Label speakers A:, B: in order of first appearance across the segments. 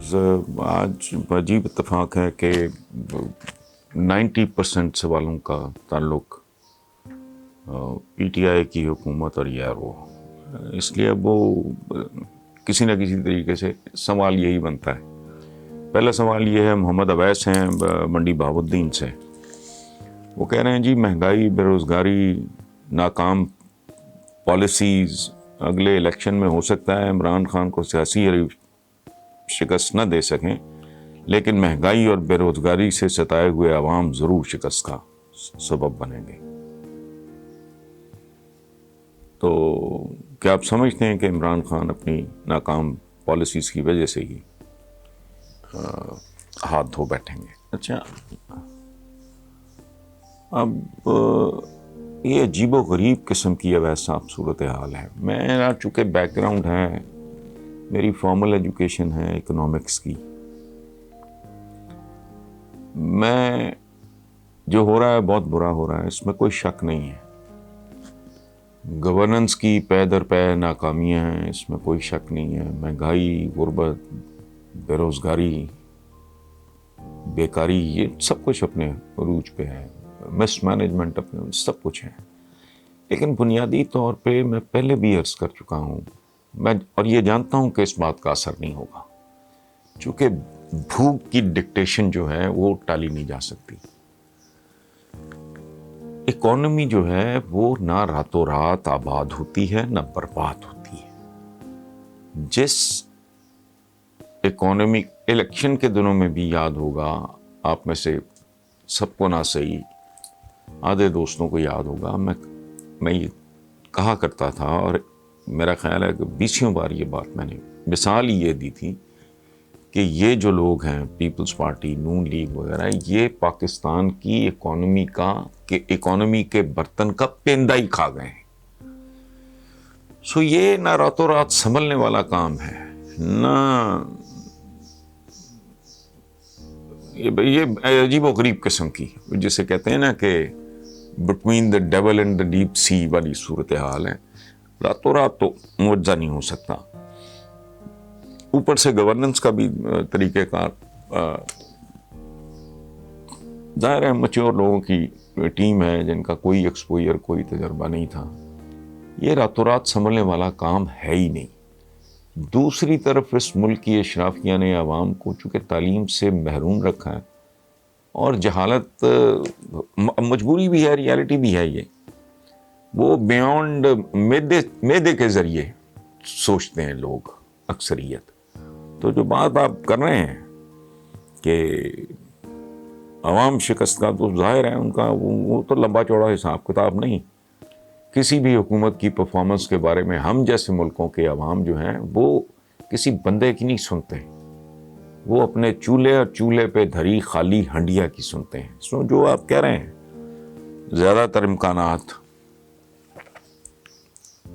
A: آج عجیب اتفاق ہے کہ 90% سوالوں کا تعلق پی ٹی آئی کی حکومت اور یہ وہ، اس لیے وہ کسی نہ کسی طریقے سے سوال یہی بنتا ہے۔ پہلا سوال یہ ہے، محمد اویس ہیں منڈی بہاؤالدین سے، وہ کہہ رہے ہیں جی مہنگائی، بے روزگاری، ناکام پالیسیز اگلے الیکشن میں ہو سکتا ہے عمران خان کو سیاسی حریف شکست نہ دے سکیں، لیکن مہنگائی اور بے روزگاری سے ستائے ہوئے عوام ضرور شکست کا سبب بنیں گے۔ تو کیا آپ سمجھتے ہیں کہ عمران خان اپنی ناکام پالیسیز کی وجہ سے ہی ہاتھ دھو بیٹھیں گے؟ اچھا، اب یہ عجیب و غریب قسم کی ویسا صورتحال ہے۔ میرا چونکہ بیک گراؤنڈ ہے، میری فارمل ایجوکیشن ہے اکنامکس کی، میں جو ہو رہا ہے بہت برا ہو رہا ہے، اس میں کوئی شک نہیں ہے۔ گورننس کی پے در پے ناکامیاں ہیں، اس میں کوئی شک نہیں ہے۔ مہنگائی، غربت، بے روزگاری، بیکاری، یہ سب کچھ اپنے عروج پہ ہے، مس مینجمنٹ اپنے سب کچھ ہے۔ لیکن بنیادی طور پہ میں پہلے بھی عرض کر چکا ہوں، میں اور یہ جانتا ہوں کہ اس بات کا اثر نہیں ہوگا، چونکہ بھوک کی ڈکٹیشن جو ہے وہ ٹالی نہیں جا سکتی۔ اکانومی جو ہے وہ نہ راتوں رات آباد ہوتی ہے نہ برباد ہوتی ہے۔ جس اکانومی الیکشن کے دنوں میں بھی یاد ہوگا آپ میں سے سب کو، نہ صحیح آدھے دوستوں کو یاد ہوگا، میں یہ کہا کرتا تھا، اور میرا خیال ہے کہ 20 بار یہ بات میں نے مثال ہی یہ دی تھی کہ یہ جو لوگ ہیں پیپلز پارٹی، نون لیگ وغیرہ، یہ پاکستان کی اکانومی کے برتن کا پیندہ ہی کھا گئے ہیں۔ سو یہ نہ راتوں رات سنبھلنے والا کام ہے، نہ یہ عجیب و غریب قسم کی، جسے کہتے ہیں نا کہ between the dual and the deep sea والی صورتحال ہے۔ راتوں رات تو معجزہ نہیں ہو سکتا۔ اوپر سے گورننس کا بھی طریقہ کار، ظاہر ہے میچور لوگوں کی ٹیم ہے جن کا کوئی ایکسپوئر، کوئی تجربہ نہیں تھا، یہ راتوں رات سنبھلنے والا کام ہے ہی نہیں۔ دوسری طرف اس ملک کی اشرافیہ نے عوام کو چونکہ تعلیم سے محروم رکھا ہے، اور جہالت مجبوری بھی ہے، ریالٹی بھی ہے، یہ وہ بیونڈ میدے کے ذریعے سوچتے ہیں لوگ اکثریت۔ تو جو بات آپ کر رہے ہیں کہ عوام شکست کا، تو ظاہر ہے ان کا وہ تو لمبا چوڑا حساب کتاب نہیں۔ کسی بھی حکومت کی پرفارمنس کے بارے میں ہم جیسے ملکوں کے عوام جو ہیں وہ کسی بندے کی نہیں سنتے، وہ اپنے چولہے اور چولہے پہ دھری خالی ہنڈیا کی سنتے ہیں۔ سو جو آپ کہہ رہے ہیں، زیادہ تر امکانات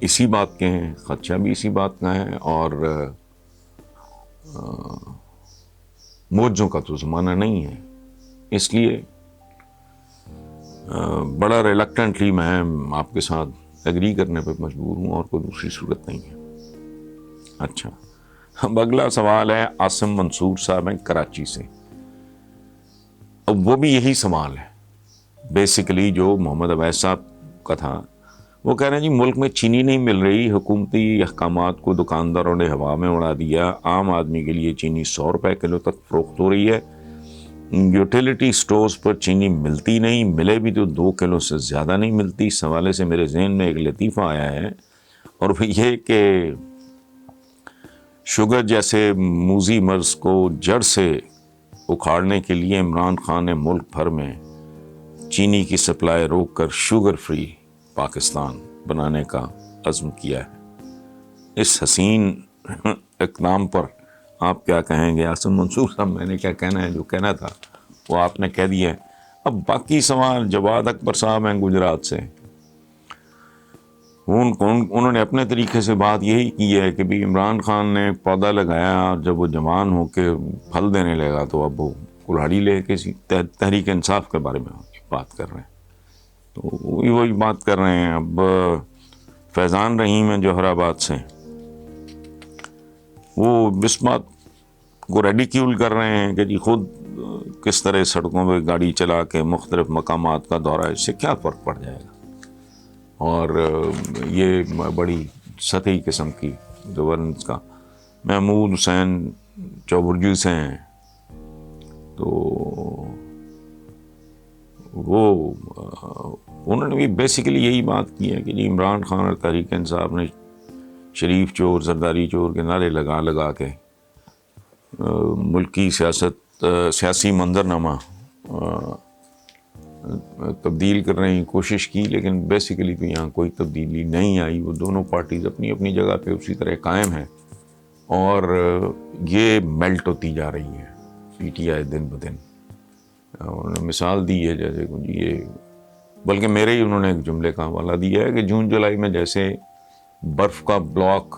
A: اسی بات کے ہیں، خدشہ بھی اسی بات کا ہے، اور موجوں کا تو زمانہ نہیں ہے۔ اس لیے بڑا ریلکٹنٹلی میں آپ کے ساتھ ایگری کرنے پہ مجبور ہوں، اور کوئی دوسری صورت نہیں ہے۔ اچھا، اب اگلا سوال ہے عاصم منصور صاحب ہیں کراچی سے، اب وہ بھی یہی سوال ہے بیسیکلی جو محمد اویس صاحب کا تھا۔ وہ کہہ رہے ہیں جی ملک میں چینی نہیں مل رہی، حکومتی احکامات کو دکانداروں نے ہوا میں اڑا دیا، عام آدمی کے لیے چینی 100 روپے کلو تک فروخت ہو رہی ہے، یوٹیلیٹی سٹورز پر چینی ملتی نہیں، ملے بھی تو 2 کلو سے زیادہ نہیں ملتی۔ اس حوالے سے میرے ذہن میں ایک لطیفہ آیا ہے، اور وہ یہ کہ شوگر جیسے موذی مرض کو جڑ سے اکھاڑنے کے لیے عمران خان نے ملک بھر میں چینی کی سپلائی روک کر شوگر فری پاکستان بنانے کا عزم کیا ہے۔ اس حسین اقدام پر آپ کیا کہیں گے عاصم منصور صاحب؟ میں نے کیا کہنا ہے، جو کہنا تھا وہ آپ نے کہہ دیا ہے۔ اب باقی سوال جواد اکبر صاحب ہیں گجرات سے، انہوں نے اپنے طریقے سے بات یہی کی ہے کہ بھی عمران خان نے پودا لگایا، اور جب وہ جوان ہو کے پھل دینے لگا تو اب وہ کلہاڑی لے کے تحریک انصاف کے بارے میں بات کر رہے ہیں، تو وہی بات کر رہے ہیں۔ اب فیضان رحیم ہیں جوہر آباد سے، وہ اس بات کو ریڈیکیول کر رہے ہیں کہ جی خود کس طرح سڑکوں پہ گاڑی چلا کے مختلف مقامات کا دورہ، اس سے کیا فرق پڑ جائے گا، اور یہ بڑی سطحی قسم کی گورننس کا۔ محمود حسین چوبرجی سے ہیں، تو وہ انہوں نے بھی بیسیکلی یہی بات کی ہے کہ جی عمران خان اور تحریک انصاف نے شریف چور زرداری چور کے نعرے لگا لگا کے ملکی سیاسی منظرنامہ تبدیل کرنے کی کوشش کی، لیکن بیسیکلی تو یہاں کوئی تبدیلی نہیں آئی۔ وہ دونوں پارٹیز اپنی اپنی جگہ پہ اسی طرح قائم ہیں، اور یہ میلٹ ہوتی جا رہی ہے پی ٹی آئی دن بدن۔ انہوں نے مثال دی ہے جیسے یہ، بلکہ میرے ہی انہوں نے ایک جملے کا حوالہ دیا ہے کہ جون جولائی میں جیسے برف کا بلاک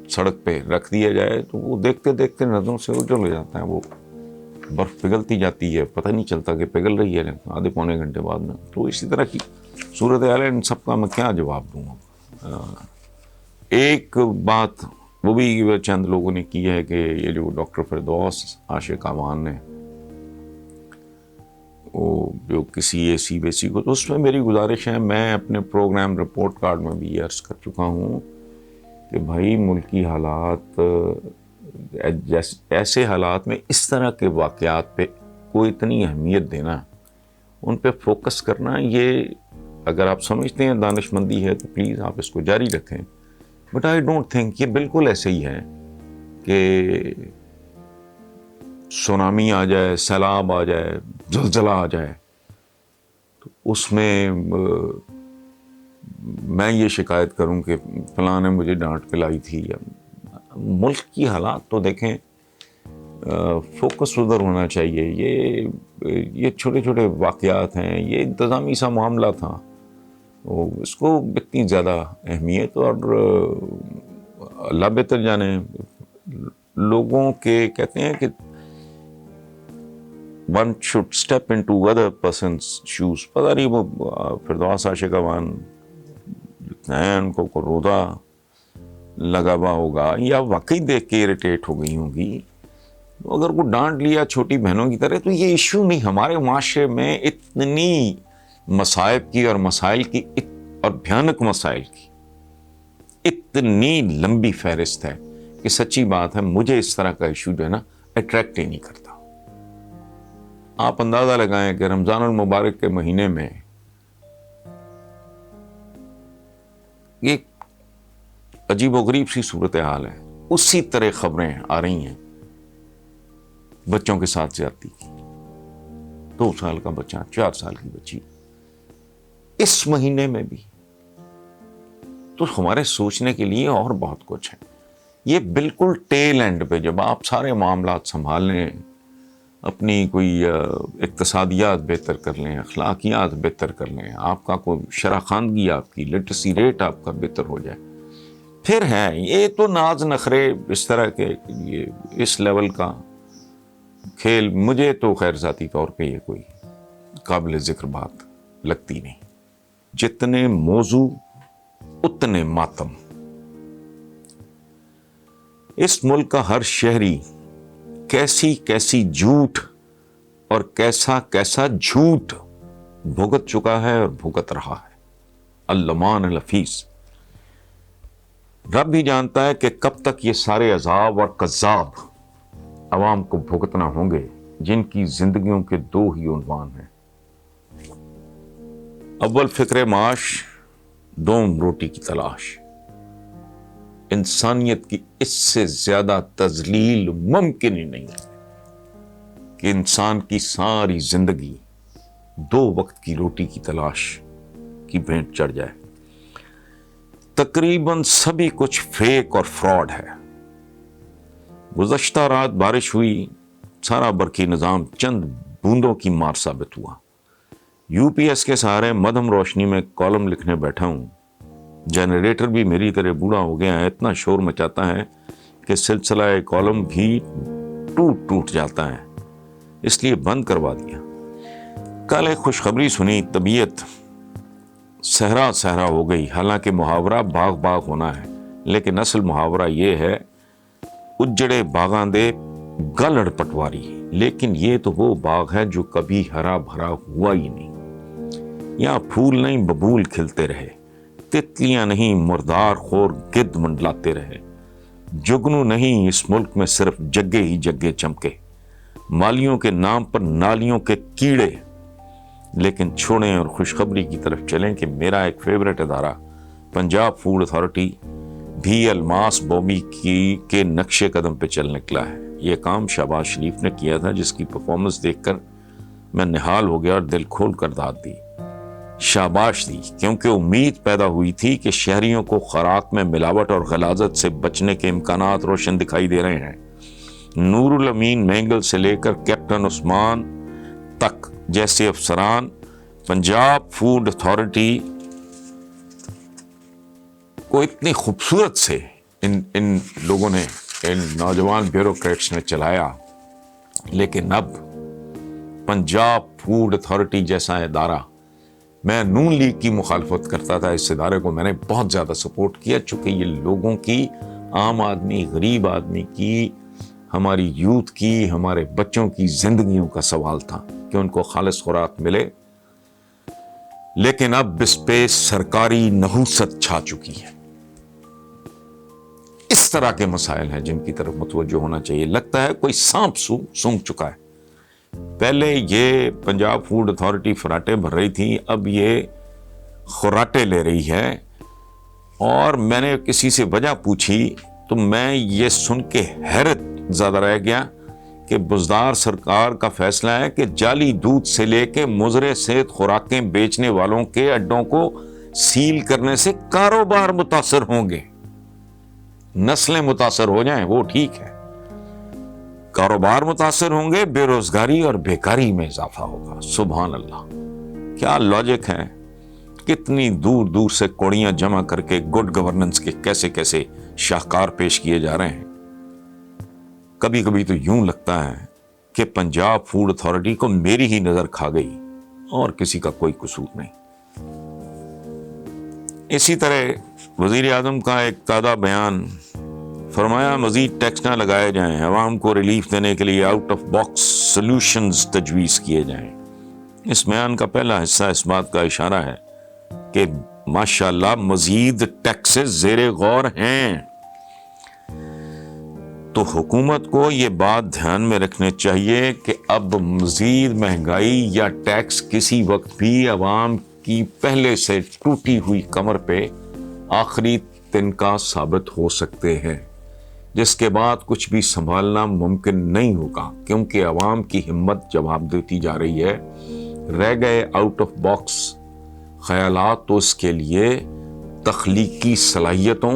A: سڑک پہ رکھ دیا جائے تو وہ دیکھتے دیکھتے نظروں سے اجل ہو جاتا ہے، وہ برف پگھلتی جاتی ہے، پتہ نہیں چلتا کہ پگھل رہی ہے آدھے پونے گھنٹے بعد میں۔ تو اسی طرح کی صورتحال ہے، ان سب کا میں کیا جواب دوں۔ ایک بات وہ بھی چند لوگوں نے کی ہے کہ یہ جو ڈاکٹر فردوس عاشق اعوان نے وہ جو کسی اے سی بی سی کو، تو اس میں میری گزارش ہے، میں اپنے پروگرام رپورٹ کارڈ میں بھی عرض کر چکا ہوں کہ بھائی ملکی حالات، ایسے حالات میں اس طرح کے واقعات پہ کوئی اتنی اہمیت دینا، ان پہ فوکس کرنا، یہ اگر آپ سمجھتے ہیں دانش مندی ہے تو پلیز آپ اس کو جاری رکھیں، بٹ آئی ڈونٹ تھنک یہ بالکل ایسے ہی ہے کہ سونامی آ جائے، سیلاب آ جائے، زلزلہ آ جائے تو اس میں میں یہ شکایت کروں کہ فلاں نے مجھے ڈانٹ پلائی تھی۔ ملک کی حالات تو دیکھیں، فوکس ادھر ہونا چاہیے۔ یہ چھوٹے چھوٹے واقعات ہیں، یہ انتظامی سا معاملہ تھا، اس کو اتنی زیادہ اہمیت، اور اللہ بہتر جانے لوگوں کے کہتے ہیں کہ one should step into other person's shoes۔ پتہ نہیں وہ فردوس عاشق اعوان ہیں، ان کو روزہ لگا ہوا ہوگا یا واقعی دیکھ کے اریٹیٹ ہو گئی ہوں گی، اگر وہ ڈانٹ لیا چھوٹی بہنوں کی طرح تو یہ ایشو نہیں۔ ہمارے معاشرے میں اتنی مصائب کی اور مسائل کی اور بھیانک مسائل کی اتنی لمبی فہرست ہے کہ سچی بات ہے مجھے اس طرح کا ایشو جو ہے نا اٹریکٹ ہی نہیں کرتا۔ آپ اندازہ لگائیں کہ رمضان المبارک کے مہینے میں ایک عجیب و غریب سی صورتحال ہے، اسی طرح خبریں آ رہی ہیں بچوں کے ساتھ زیادتی کی، 2 سال کا بچہ، 4 سال کی بچی اس مہینے میں بھی۔ تو ہمارے سوچنے کے لیے اور بہت کچھ ہے۔ یہ بالکل ٹیل اینڈ پہ جب آپ سارے معاملات سنبھال لیں، اپنی کوئی اقتصادیات بہتر کر لیں، اخلاقیات بہتر کر لیں، آپ کا کوئی شرح خواندگی، آپ کی لٹریسی ریٹ آپ کا بہتر ہو جائے، پھر ہے یہ تو ناز نخرے اس طرح کے، یہ اس لیول کا کھیل مجھے تو خیر ذاتی طور پہ یہ کوئی قابل ذکر بات لگتی نہیں۔ جتنے موضوع اتنے ماتم۔ اس ملک کا ہر شہری کیسی کیسی جھوٹ اور کیسا کیسا جھوٹ بھگت چکا ہے اور بھگت رہا ہے۔ اللمان الحفیظ، رب ہی جانتا ہے کہ کب تک یہ سارے عذاب اور کذاب عوام کو بھگتنا ہوں گے جن کی زندگیوں کے 2 ہی عنوان ہیں، اول فکر معاش، دوم روٹی کی تلاش۔ انسانیت کی اس سے زیادہ تذلیل ممکن ہی نہیں ہے کہ انسان کی ساری زندگی 2 وقت کی روٹی کی تلاش کی بھینٹ چڑھ جائے۔ تقریباً سبھی کچھ فیک اور فراڈ ہے۔ گزشتہ رات بارش ہوئی، سارا برقی نظام چند بوندوں کی مار ثابت ہوا۔ یو پی ایس کے سہارے مدھم روشنی میں کالم لکھنے بیٹھا ہوں، جنریٹر بھی میری طرح بوڑھا ہو گیا ہے، اتنا شور مچاتا ہے کہ سلسلہ کالم بھی ٹوٹ جاتا ہے، اس لیے بند کروا دیا۔ کل ایک خوشخبری سنی، طبیعت صحرا صحرا ہو گئی۔ حالانکہ محاورہ باغ باغ ہونا ہے، لیکن اصل محاورہ یہ ہے اجڑے باغاں دے گلڑ پٹواری، لیکن یہ تو وہ باغ ہے جو کبھی ہرا بھرا ہوا ہی نہیں۔ یہاں پھول نہیں ببول کھلتے رہے، تتلیاں نہیں مردار خور گرد منڈلاتے رہے، جگنو نہیں اس ملک میں صرف جگے ہی جگے چمکے، مالیوں کے نام پر نالیوں کے کیڑے۔ لیکن چھوڑیں اور خوشخبری کی طرف چلیں کہ میرا ایک فیورٹ ادارہ پنجاب فوڈ اتھارٹی بھی الماس بومی کے نقش قدم پہ چل نکلا ہے۔ یہ کام شہباز شریف نے کیا تھا، جس کی پرفارمنس دیکھ کر میں نہال ہو گیا اور دل کھول کر داد دی، شاباش دی، کیونکہ امید پیدا ہوئی تھی کہ شہریوں کو خوراک میں ملاوٹ اور غلاظت سے بچنے کے امکانات روشن دکھائی دے رہے ہیں۔ نور الامین مینگل سے لے کر کیپٹن عثمان تک جیسے افسران پنجاب فوڈ اتھارٹی کو اتنی خوبصورت سے ان لوگوں نے، ان نوجوان بیوروکریٹس نے چلایا، لیکن اب پنجاب فوڈ اتھارٹی جیسا ادارہ، میں نون لیگ کی مخالفت کرتا تھا، اس ادارے کو میں نے بہت زیادہ سپورٹ کیا، چونکہ یہ لوگوں کی، عام آدمی، غریب آدمی کی، ہماری یوتھ کی، ہمارے بچوں کی زندگیوں کا سوال تھا کہ ان کو خالص خوراک ملے۔ لیکن اب اس پہ سرکاری نحوست چھا چکی ہے۔ اس طرح کے مسائل ہیں جن کی طرف متوجہ ہونا چاہیے۔ لگتا ہے کوئی سانپ سونگ چکا ہے۔ پہلے یہ پنجاب فوڈ اتھارٹی فراٹے بھر رہی تھی، اب یہ خوراٹے لے رہی ہے۔ اور میں نے کسی سے وجہ پوچھی تو میں یہ سن کے حیرت زیادہ رہ گیا کہ بزدار سرکار کا فیصلہ ہے کہ جعلی دودھ سے لے کے مضر صحت خوراکیں بیچنے والوں کے اڈوں کو سیل کرنے سے کاروبار متاثر ہوں گے۔ نسلیں متاثر ہو جائیں وہ ٹھیک ہے، کاروبار متاثر ہوں گے، بے روزگاری اور بیکاری میں اضافہ ہوگا۔ سبحان اللہ، کیا لاجک ہے! کتنی دور دور سے کوڑیاں جمع کر کے گڈ گورننس کے کیسے کیسے شاہکار پیش کیے جا رہے ہیں۔ کبھی کبھی تو یوں لگتا ہے کہ پنجاب فوڈ اتھارٹی کو میری ہی نظر کھا گئی اور کسی کا کوئی قصور نہیں۔ اسی طرح وزیر اعظم کا ایک تازہ بیان، فرمایا مزید ٹیکس نہ لگائے جائیں، عوام کو ریلیف دینے کے لیے آؤٹ آف باکس سولوشنز تجویز کیے جائیں۔ اس بیان کا پہلا حصہ اس بات کا اشارہ ہے کہ ماشاءاللہ مزید ٹیکسز زیر غور ہیں، تو حکومت کو یہ بات دھیان میں رکھنے چاہیے کہ اب مزید مہنگائی یا ٹیکس کسی وقت بھی عوام کی پہلے سے ٹوٹی ہوئی کمر پہ آخری تنکا ثابت ہو سکتے ہیں، جس کے بعد کچھ بھی سنبھالنا ممکن نہیں ہوگا، کیونکہ عوام کی ہمت جواب دیتی جا رہی ہے۔ رہ گئے آؤٹ آف باکس خیالات تو اس کے لیے تخلیقی صلاحیتوں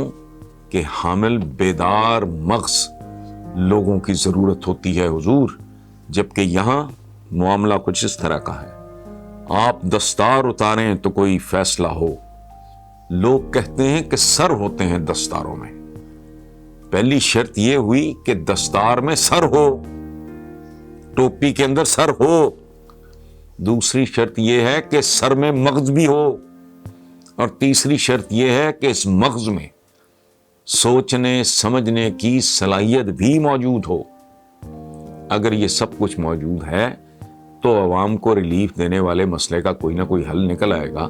A: کے حامل بیدار مغز لوگوں کی ضرورت ہوتی ہے حضور، جبکہ یہاں معاملہ کچھ اس طرح کا ہے، آپ دستار اتاریں تو کوئی فیصلہ ہو۔ لوگ کہتے ہیں کہ سر ہوتے ہیں دستاروں میں، پہلی شرط یہ ہوئی کہ دستار میں سر ہو، ٹوپی کے اندر سر ہو، دوسری شرط یہ ہے کہ سر میں مغز بھی ہو، اور تیسری شرط یہ ہے کہ اس مغز میں سوچنے سمجھنے کی صلاحیت بھی موجود ہو۔ اگر یہ سب کچھ موجود ہے تو عوام کو ریلیف دینے والے مسئلے کا کوئی نہ کوئی حل نکل آئے گا۔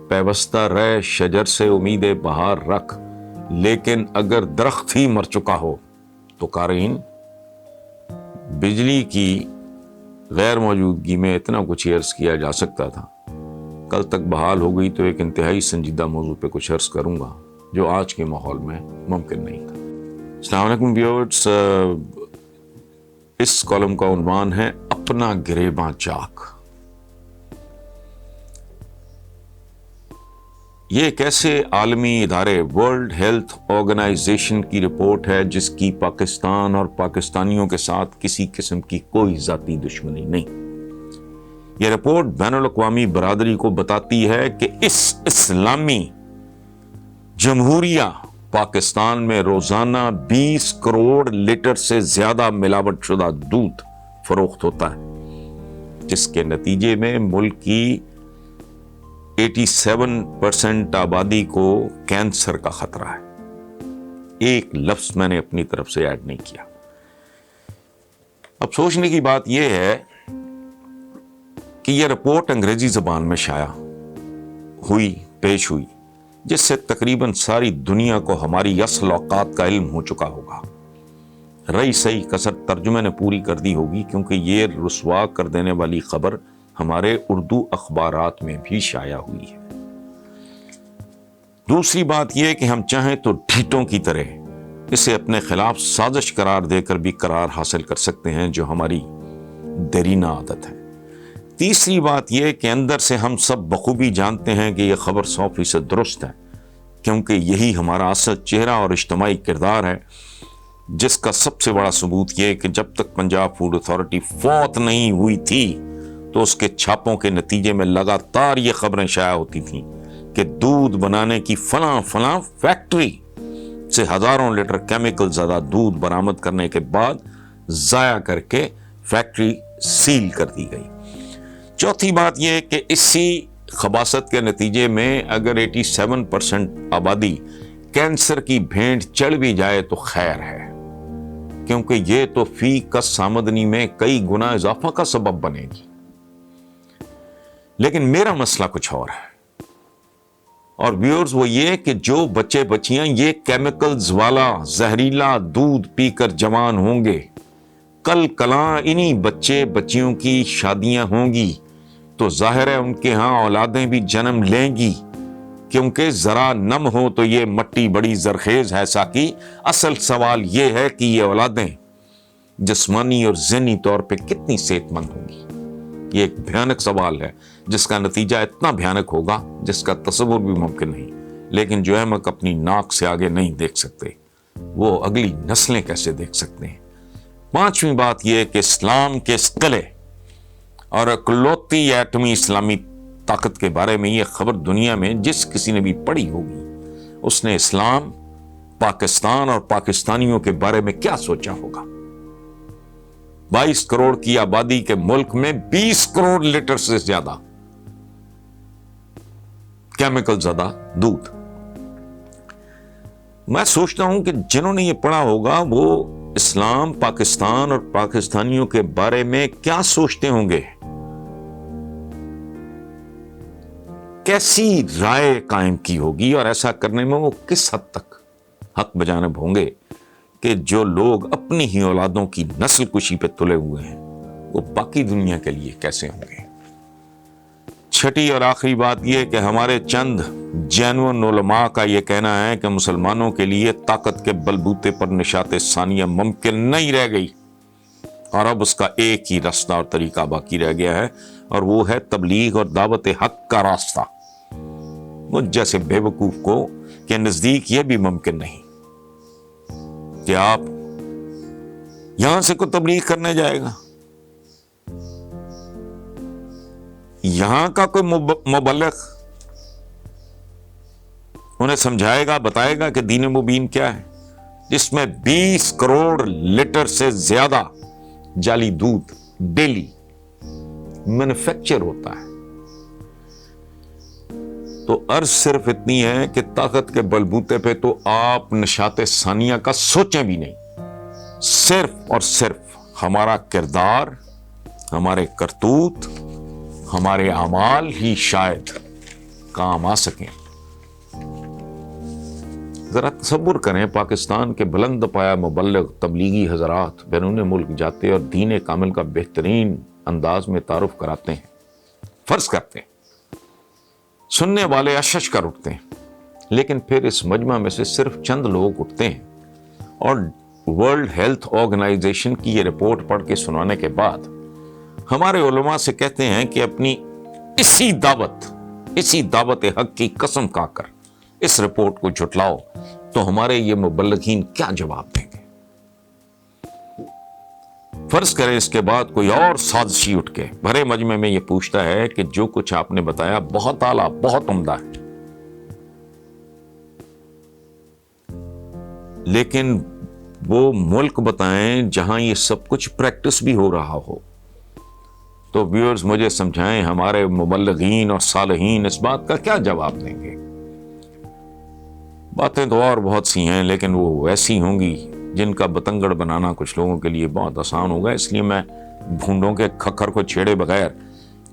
A: پیوستہ رہ شجر سے امید بہار رکھ، لیکن اگر درخت ہی مر چکا ہو تو قارئین، بجلی کی غیر موجودگی میں اتنا کچھ عرض کیا جا سکتا تھا۔ کل تک بحال ہو گئی تو ایک انتہائی سنجیدہ موضوع پہ کچھ عرض کروں گا جو آج کے ماحول میں ممکن نہیں تھا۔ السلام علیکم ویورز، اس کالم کا عنوان ہے اپنا گریباں چاک۔ یہ ایک ایسے عالمی ادارے ورلڈ ہیلتھ آرگنائزیشن کی رپورٹ ہے جس کی پاکستان اور پاکستانیوں کے ساتھ کسی قسم کی کوئی ذاتی دشمنی نہیں۔ یہ رپورٹ بین الاقوامی برادری کو بتاتی ہے کہ اس اسلامی جمہوریہ پاکستان میں روزانہ 20 کروڑ لیٹر سے زیادہ ملاوٹ شدہ دودھ فروخت ہوتا ہے، جس کے نتیجے میں ملک کی 87% آبادی کو کینسر کا خطرہ ہے۔ ایک لفظ میں نے اپنی طرف سے ایڈ نہیں کیا۔ اب سوچنے کی بات یہ ہے کہ یہ رپورٹ انگریزی زبان میں شائع ہوئی، پیش ہوئی، جس سے تقریباً ساری دنیا کو ہماری اصل اوقات کا علم ہو چکا ہوگا۔ رہی صحیح کسر ترجمے نے پوری کر دی ہوگی، کیونکہ یہ رسوا کر دینے والی خبر ہمارے اردو اخبارات میں بھی شائع ہوئی ہے۔ دوسری بات یہ کہ ہم چاہیں تو ڈھیٹوں کی طرح اسے اپنے خلاف سازش قرار دے کر بھی قرار حاصل کر سکتے ہیں، جو ہماری دیرینہ عادت ہے۔ تیسری بات یہ کہ اندر سے ہم سب بخوبی جانتے ہیں کہ یہ خبر 100% درست ہے، کیونکہ یہی ہمارا اصل چہرہ اور اجتماعی کردار ہے، جس کا سب سے بڑا ثبوت یہ کہ جب تک پنجاب فوڈ اتھارٹی فوت نہیں ہوئی تھی تو اس کے چھاپوں کے نتیجے میں لگاتار یہ خبریں شائع ہوتی تھیں کہ دودھ بنانے کی فلاں فیکٹری سے ہزاروں لیٹر کیمیکل زدہ دودھ برآمد کرنے کے بعد ضائع کر کے فیکٹری سیل کر دی گئی۔ چوتھی بات یہ کہ اسی خباثت کے نتیجے میں اگر 87% آبادی کینسر کی بھینٹ چڑھ بھی جائے تو خیر ہے، کیونکہ یہ تو فی کس آمدنی میں کئی گنا اضافہ کا سبب بنے گی۔ لیکن میرا مسئلہ کچھ اور ہے، اور ویورز وہ یہ کہ جو بچے بچیاں یہ کیمیکلز والا زہریلا دودھ پی کر جوان ہوں گے، کل کلاں انہی بچے بچیوں کی شادیاں ہوں گی تو ظاہر ہے ان کے ہاں اولادیں بھی جنم لیں گی، کیونکہ ذرا نم ہو تو یہ مٹی بڑی زرخیز ہے ساقی۔ اصل سوال یہ ہے کہ یہ اولادیں جسمانی اور ذہنی طور پہ کتنی صحت مند ہوں گی۔ یہ ایک بھیانک سوال ہے جس کا نتیجہ اتنا بھیانک ہوگا جس کا تصور بھی ممکن نہیں، لیکن جو احمق اپنی ناک سے آگے نہیں دیکھ سکتے وہ اگلی نسلیں کیسے دیکھ سکتے ہیں۔ پانچویں بات یہ کہ اسلام کے اس قلعے اور اکلوتی ایٹمی اسلامی طاقت کے بارے میں یہ خبر دنیا میں جس کسی نے بھی پڑھی ہوگی اس نے اسلام، پاکستان اور پاکستانیوں کے بارے میں کیا سوچا ہوگا۔ 22 کروڑ کی آبادی کے ملک میں 20 کروڑ لیٹر سے زیادہ کیمیکل زدہ دودھ۔ میں سوچتا ہوں کہ جنہوں نے یہ پڑھا ہوگا وہ اسلام، پاکستان اور پاکستانیوں کے بارے میں کیا سوچتے ہوں گے، کیسی رائے قائم کی ہوگی، اور ایسا کرنے میں وہ کس حد تک حق بجانب ہوں گے کہ جو لوگ اپنی ہی اولادوں کی نسل کشی پہ تلے ہوئے ہیں وہ باقی دنیا کے لیے کیسے ہوں گے۔ چھٹی اور آخری بات یہ کہ ہمارے چند جینون علماء کا یہ کہنا ہے کہ مسلمانوں کے لیے طاقت کے بلبوتے پر نشاط ثانیہ ممکن نہیں رہ گئی، اور اب اس کا ایک ہی راستہ اور طریقہ باقی رہ گیا ہے، اور وہ ہے تبلیغ اور دعوت حق کا راستہ۔ مجھ جیسے بے وقوف کو کے نزدیک یہ بھی ممکن نہیں کہ آپ یہاں سے کوئی تبلیغ کرنے جائے گا، یہاں کا کوئی مبلغ انہیں سمجھائے گا، بتائے گا کہ دین مبین کیا ہے، جس میں 20 کروڑ لیٹر سے زیادہ جعلی دودھ ڈیلی مینوفیکچر ہوتا ہے۔ تو عرض صرف اتنی ہے کہ طاقت کے بلبوتے پہ تو آپ نشاط ثانیہ کا سوچیں بھی نہیں، صرف اور صرف ہمارا کردار، ہمارے کرتوت، ہمارے اعمال ہی شاید کام آ سکیں۔ ذرا تصور کریں، پاکستان کے بلند پایا مبلغ تبلیغی حضرات بیرون ملک جاتے اور دین کامل کا بہترین انداز میں تعارف کراتے ہیں، فرض کرتے ہیں، سننے والے اشش کر اٹھتے ہیں، لیکن پھر اس مجمع میں سے صرف چند لوگ اٹھتے ہیں اور ورلڈ ہیلتھ آرگنائزیشن کی یہ رپورٹ پڑھ کے سنانے کے بعد ہمارے علماء سے کہتے ہیں کہ اپنی اسی دعوت حق کی قسم کھا کر اس رپورٹ کو جھٹلاؤ، تو ہمارے یہ مبلغین کیا جواب دیں گے؟ فرض کریں اس کے بعد کوئی اور سازشی اٹھ کے بھرے مجمع میں یہ پوچھتا ہے کہ جو کچھ آپ نے بتایا بہت اعلیٰ، بہت عمدہ ہے، لیکن وہ ملک بتائیں جہاں یہ سب کچھ پریکٹس بھی ہو رہا ہو۔ تو ویورز مجھے سمجھائیں ہمارے مبلغین اور صالحین اس بات کا کیا جواب دیں گے؟ باتیں تو اور بہت سی ہیں، لیکن وہ ویسی ہوں گی جن کا بتنگڑ بنانا کچھ لوگوں کے لیے بہت آسان ہوگا، اس لیے میں بھونڈوں کے کھکر کو چھیڑے بغیر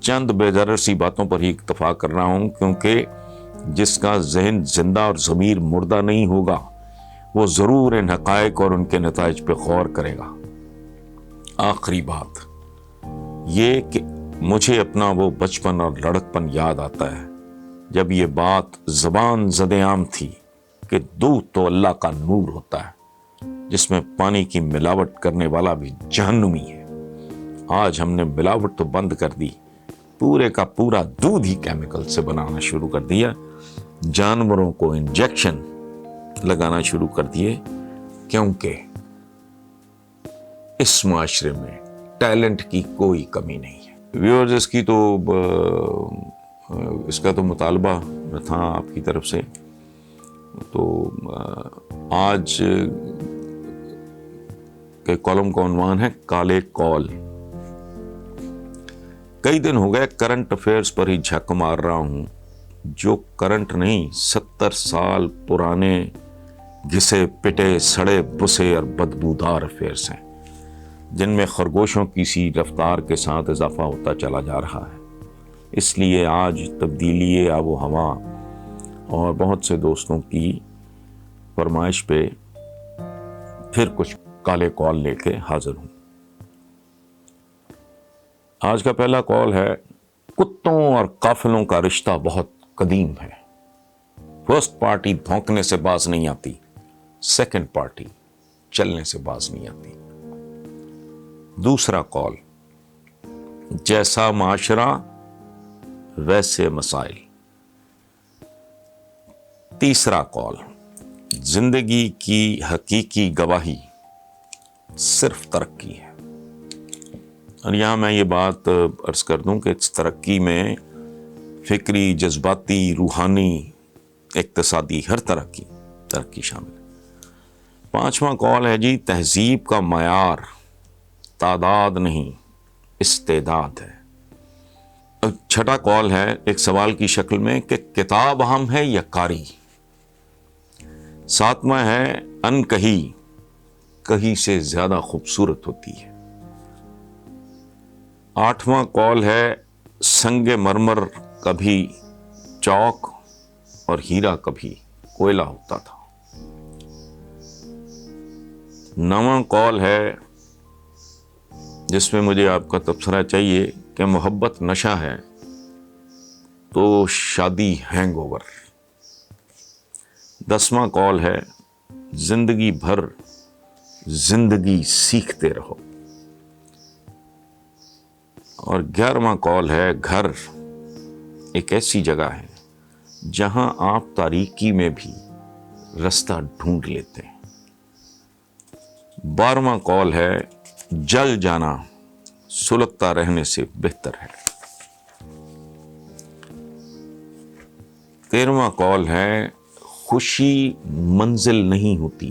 A: چند بے ضرر سی باتوں پر ہی اکتفا کر رہا ہوں، کیونکہ جس کا ذہن زندہ اور ضمیر مردہ نہیں ہوگا وہ ضرور ان حقائق اور ان کے نتائج پہ غور کرے گا۔ آخری بات یہ کہ مجھے اپنا وہ بچپن اور لڑکپن یاد آتا ہے جب یہ بات زبان زدِ عام تھی کہ دودھ تو اللہ کا نور ہوتا ہے، جس میں پانی کی ملاوٹ کرنے والا بھی جہنمی ہے۔ آج ہم نے ملاوٹ تو بند کر دی، پورے کا پورا دودھ ہی کیمیکل سے بنانا شروع کر دیا، جانوروں کو انجیکشن لگانا شروع کر دیے، کیونکہ اس معاشرے میں ٹیلنٹ کی کوئی کمی نہیں ہے۔ ویورز، اس کا تو مطالبہ تھا آپ کی طرف سے، تو آج کے کالم کا عنوان ہے کالے کال۔ کئی دن ہو گئے کرنٹ افیئرز پر ہی جھک مار رہا ہوں، جو کرنٹ نہیں 70 سال پرانے گھسے پٹے سڑے بسے اور بدبودار افیئرز ہیں، جن میں خرگوشوں کی سی رفتار کے ساتھ اضافہ ہوتا چلا جا رہا ہے۔ اس لیے آج تبدیلی آب و ہوا اور بہت سے دوستوں کی فرمائش پہ پھر کچھ کالے کال لے کے حاضر ہوں۔ آج کا پہلا کال ہے، کتوں اور قافلوں کا رشتہ بہت قدیم ہے۔ فرسٹ پارٹی بھونکنے سے باز نہیں آتی، سیکنڈ پارٹی چلنے سے باز نہیں آتی۔ دوسرا کال، جیسا معاشرہ ویسے مسائل۔ تیسرا کال، زندگی کی حقیقی گواہی صرف ترقی ہے۔ اور یہاں میں یہ بات عرض کر دوں کہ اس ترقی میں فکری، جذباتی، روحانی، اقتصادی، ہر طرح کی ترقی شامل ہے۔ پانچواں کال ہے جی، تہذیب کا معیار تعداد نہیں استعداد ہے۔ چھٹا کال ہے ایک سوال کی شکل میں کہ کتاب اہم ہے یا قاری۔ ساتواں ہے انکہی کہیں سے زیادہ خوبصورت ہوتی ہے۔ آٹھواں کال ہے سنگ مرمر کبھی چوک اور ہیرا کبھی کوئلہ ہوتا تھا۔ نواں کال ہے جس میں مجھے آپ کا تبصرہ چاہیے کہ محبت نشہ ہے تو شادی ہینگ اوور۔ 10واں کال ہے زندگی بھر زندگی سیکھتے رہو۔ اور 11واں کال ہے گھر ایک ایسی جگہ ہے جہاں آپ تاریکی میں بھی رستہ ڈھونڈ لیتے ہیں۔ 12واں کال ہے جل جانا سلگتا رہنے سے بہتر ہے۔ 13واں کال ہے خوشی منزل نہیں ہوتی،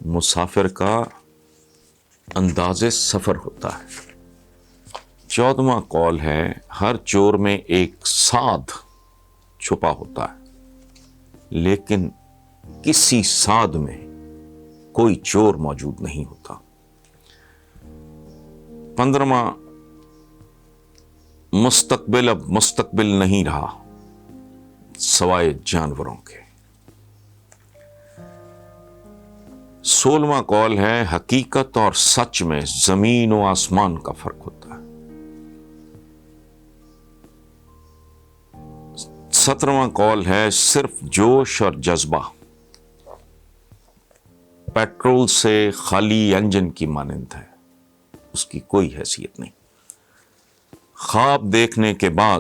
A: مسافر کا انداز سفر ہوتا ہے۔ 14واں کال ہے ہر چور میں ایک ساتھ چھپا ہوتا ہے، لیکن کسی ساتھ میں کوئی چور موجود نہیں ہوتا۔ 15واں، مستقبل اب مستقبل نہیں رہا سوائے جانوروں کے۔ 16واں کال ہے حقیقت اور سچ میں زمین و آسمان کا فرق ہوتا ہے۔ 17واں کال ہے صرف جوش اور جذبہ پیٹرول سے خالی انجن کی مانند ہے، اس کی کوئی حیثیت نہیں۔ خواب دیکھنے کے بعد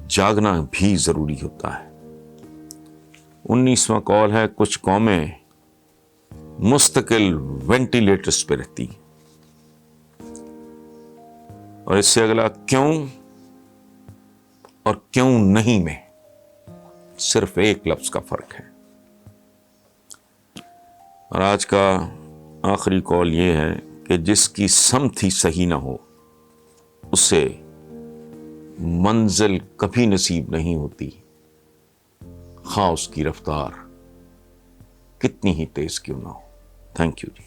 A: جاگنا بھی ضروری ہوتا ہے۔ 19واں کال ہے کچھ قومیں مستقل وینٹیلیٹرز پہ رہتی، اور اس سے اگلا کیوں اور کیوں نہیں میں صرف ایک لفظ کا فرق ہے۔ اور آج کا آخری کال یہ ہے کہ جس کی سمت ہی صحیح نہ ہو اسے منزل کبھی نصیب نہیں ہوتی، خواہ اس کی رفتار کتنی ہی تیز کیوں نہ ہو۔ Thank you G.